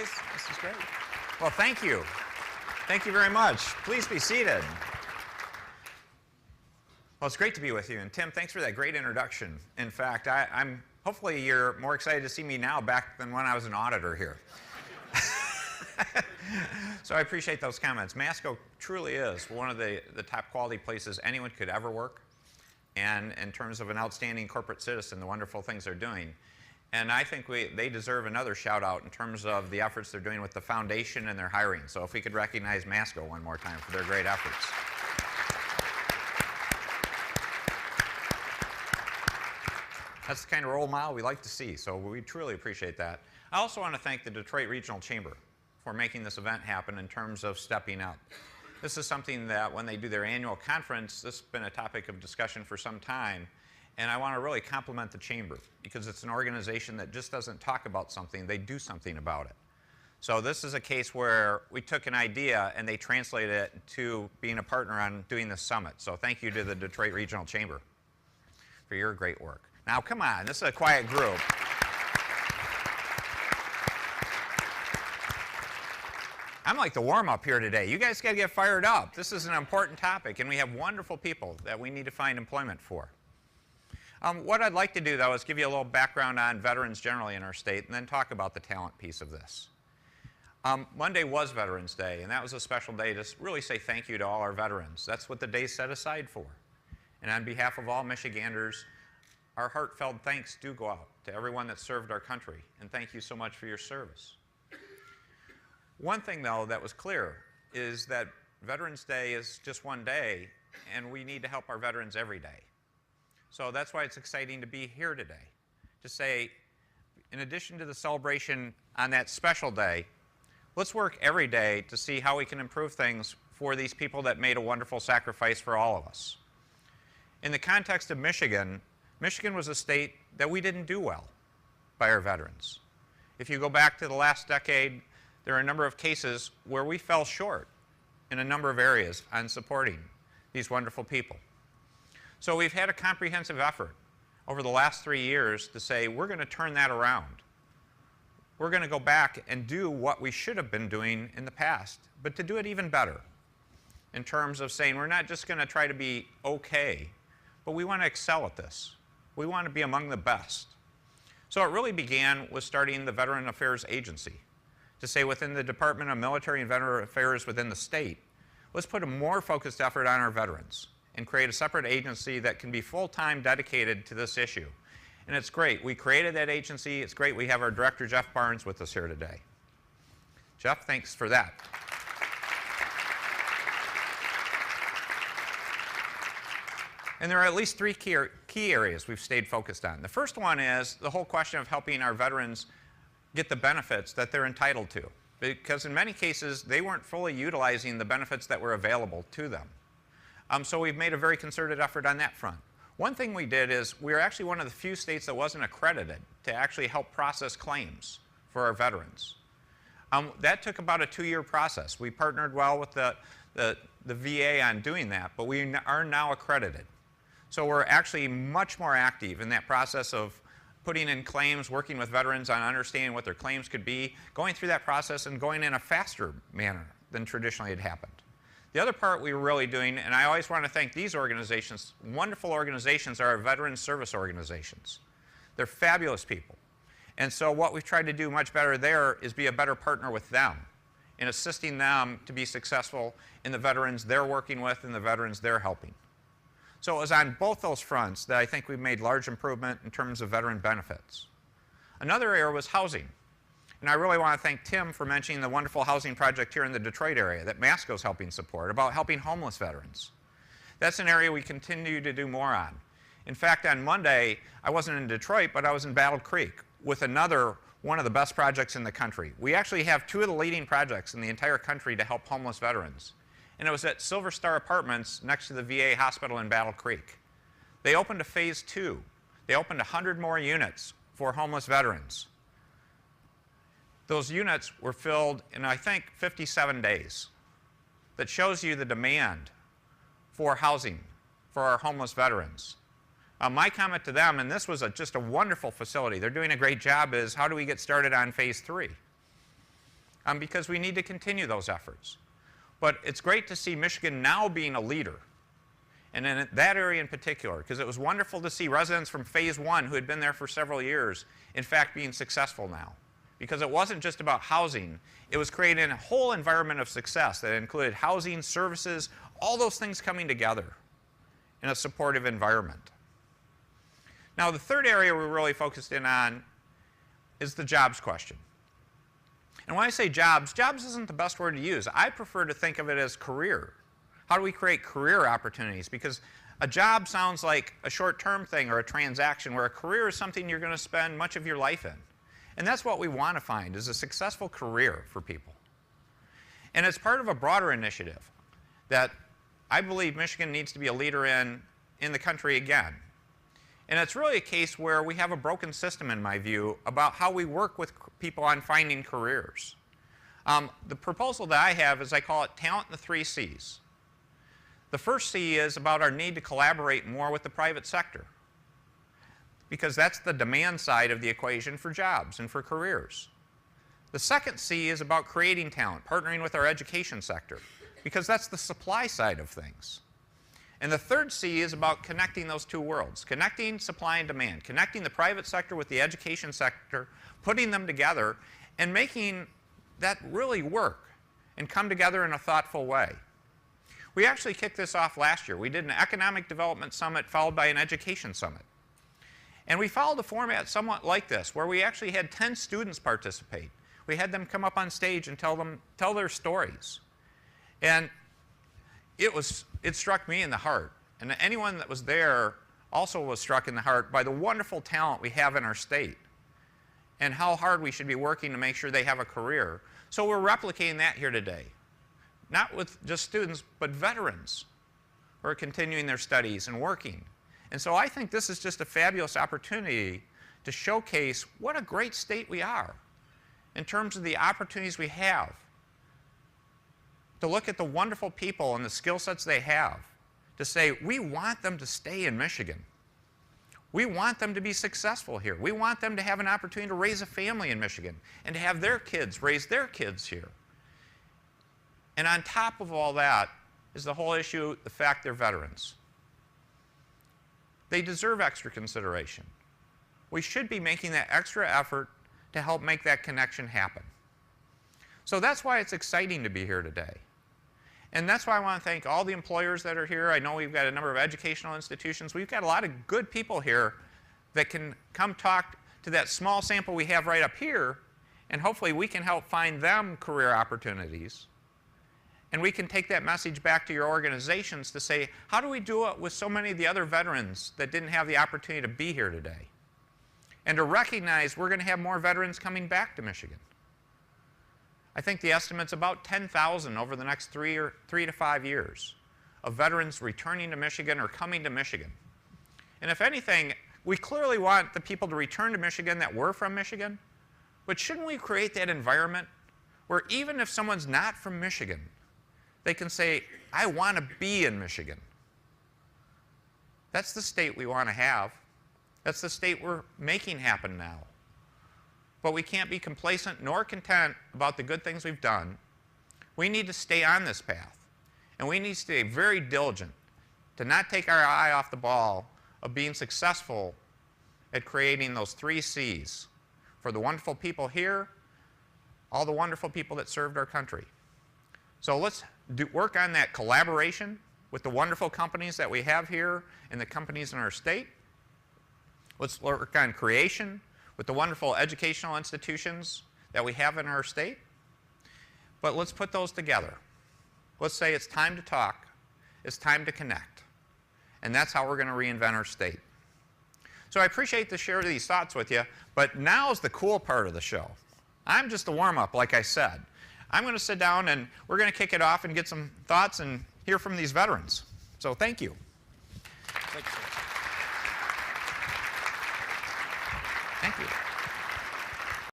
guys. This is great. Well, thank you. Thank you very much. Please be seated. Well, it's great to be with you. And Tim, thanks for that great introduction. In fact, hopefully you're more excited to see me now back than when I was an auditor here. So I appreciate those comments. Masco truly is one of the top quality places anyone could ever work, and in terms of an outstanding corporate citizen, the wonderful things they're doing. And I think they deserve another shout out in terms of the efforts they're doing with the foundation and their hiring. So if we could recognize Masco one more time for their great efforts. That's the kind of role model we like to see, so we truly appreciate that. I also want to thank the Detroit Regional Chamber for making this event happen in terms of stepping up. This is something that when they do their annual conference, this has been a topic of discussion for some time, and I want to really compliment the Chamber because it's an organization that just doesn't talk about something, they do something about it. So this is a case where we took an idea and they translated it to being a partner on doing this summit. So thank you to the Detroit Regional Chamber for your great work. Now come on, this is a quiet group. I'm like the warm-up here today. You guys got to get fired up. This is an important topic, and we have wonderful people that we need to find employment for. What I'd like to do, though, is give you a little background on veterans generally in our state, and then talk about the talent piece of this. Monday was Veterans Day, and that was a special day to really say thank you to all our veterans. That's what the day's set aside for. And on behalf of all Michiganders, our heartfelt thanks do go out to everyone that served our country, and thank you so much for your service. One thing, though, that was clear is that Veterans Day is just one day, and we need to help our veterans every day. So that's why it's exciting to be here today, to say, in addition to the celebration on that special day, let's work every day to see how we can improve things for these people that made a wonderful sacrifice for all of us. In the context of Michigan, Michigan was a state that we didn't do well by our veterans. If you go back to the last decade, there are a number of cases where we fell short in a number of areas on supporting these wonderful people. So we've had a comprehensive effort over the last 3 years to say we're going to turn that around. We're going to go back and do what we should have been doing in the past, but to do it even better in terms of saying we're not just going to try to be okay, but we want to excel at this. We want to be among the best. So it really began with starting the Veteran Affairs Agency, to say within the Department of Military and Veteran Affairs within the state, let's put a more focused effort on our veterans and create a separate agency that can be full-time dedicated to this issue. And it's great. We created that agency. It's great we have our director, Jeff Barnes, with us here today. Jeff, thanks for that. And there are at least three key areas we've stayed focused on. The first one is the whole question of helping our veterans get the benefits that they're entitled to, because in many cases they weren't fully utilizing the benefits that were available to them. So we've made a very concerted effort on that front. One thing we did is we were actually one of the few states that wasn't accredited to actually help process claims for our veterans. That took about a 2-year process. We partnered well with the VA on doing that, but we are now accredited. So we're actually much more active in that process of putting in claims, working with veterans on understanding what their claims could be, going through that process and going in a faster manner than traditionally had happened. The other part we were really doing, and I always want to thank these organizations, wonderful organizations, are our veteran service organizations. They're fabulous people. And so what we've tried to do much better there is be a better partner with them in assisting them to be successful in the veterans they're working with and the veterans they're helping. So it was on both those fronts that I think we've made large improvement in terms of veteran benefits. Another area was housing. And I really want to thank Tim for mentioning the wonderful housing project here in the Detroit area that Masco's helping support, about helping homeless veterans. That's an area we continue to do more on. In fact, on Monday, I wasn't in Detroit, but I was in Battle Creek with another one of the best projects in the country. We actually have 2 of the leading projects in the entire country to help homeless veterans. And it was at Silver Star Apartments next to the VA hospital in Battle Creek. They opened a phase 2. They opened 100 more units for homeless veterans. Those units were filled in, I think, 57 days. That shows you the demand for housing for our homeless veterans. My comment to them, and this was just a wonderful facility, they're doing a great job, is how do we get started on phase 3? because we need to continue those efforts. But it's great to see Michigan now being a leader, and in that area in particular, because it was wonderful to see residents from Phase 1 who had been there for several years, in fact, being successful now. Because it wasn't just about housing, it was creating a whole environment of success that included housing, services, all those things coming together in a supportive environment. Now, the third area we're really focused in on is the jobs question. And when I say jobs, jobs isn't the best word to use. I prefer to think of it as career. How do we create career opportunities? Because a job sounds like a short-term thing or a transaction, where a career is something you're going to spend much of your life in. And that's what we want to find, is a successful career for people. And it's part of a broader initiative that I believe Michigan needs to be a leader in the country again. And it's really a case where we have a broken system, in my view, about how we work with people on finding careers. The proposal that I have is, I call it talent in the 3 C's. The first C is about our need to collaborate more with the private sector, because that's the demand side of the equation for jobs and for careers. The second C is about creating talent, partnering with our education sector, because that's the supply side of things. And the third C is about connecting those two worlds, connecting supply and demand, connecting the private sector with the education sector, putting them together, and making that really work and come together in a thoughtful way. We actually kicked this off last year. We did an economic development summit followed by an education summit. And we followed a format somewhat like this, where we actually had 10 students participate. We had them come up on stage and tell their stories. And it struck me in the heart. And anyone that was there also was struck in the heart by the wonderful talent we have in our state and how hard we should be working to make sure they have a career. So we're replicating that here today. Not with just students, but veterans who are continuing their studies and working. And so I think this is just a fabulous opportunity to showcase what a great state we are in terms of the opportunities we have, to look at the wonderful people and the skill sets they have, to say, we want them to stay in Michigan. We want them to be successful here. We want them to have an opportunity to raise a family in Michigan and to have their kids raise their kids here. And on top of all that is the whole issue, the fact they're veterans. They deserve extra consideration. We should be making that extra effort to help make that connection happen. So that's why it's exciting to be here today. And that's why I want to thank all the employers that are here. I know we've got a number of educational institutions. We've got a lot of good people here that can come talk to that small sample we have right up here, and hopefully we can help find them career opportunities. And we can take that message back to your organizations to say, how do we do it with so many of the other veterans that didn't have the opportunity to be here today? And to recognize we're going to have more veterans coming back to Michigan. I think the estimate's about 10,000 over the next 3 to 5 years of veterans returning to Michigan or coming to Michigan. And if anything, we clearly want the people to return to Michigan that were from Michigan, but shouldn't we create that environment where even if someone's not from Michigan, they can say, I want to be in Michigan. That's the state we want to have. That's the state we're making happen now. But we can't be complacent nor content about the good things we've done. We need to stay on this path. And we need to stay very diligent to not take our eye off the ball of being successful at creating those 3 C's for the wonderful people here, all the wonderful people that served our country. So let's work on that collaboration with the wonderful companies that we have here and the companies in our state. Let's work on creation with the wonderful educational institutions that we have in our state. But let's put those together. Let's say it's time to talk. It's time to connect. And that's how we're going to reinvent our state. So I appreciate to share these thoughts with you, but now's the cool part of the show. I'm just a warm-up, like I said. I'm going to sit down and we're going to kick it off and get some thoughts and hear from these veterans. So thank you. Thank you.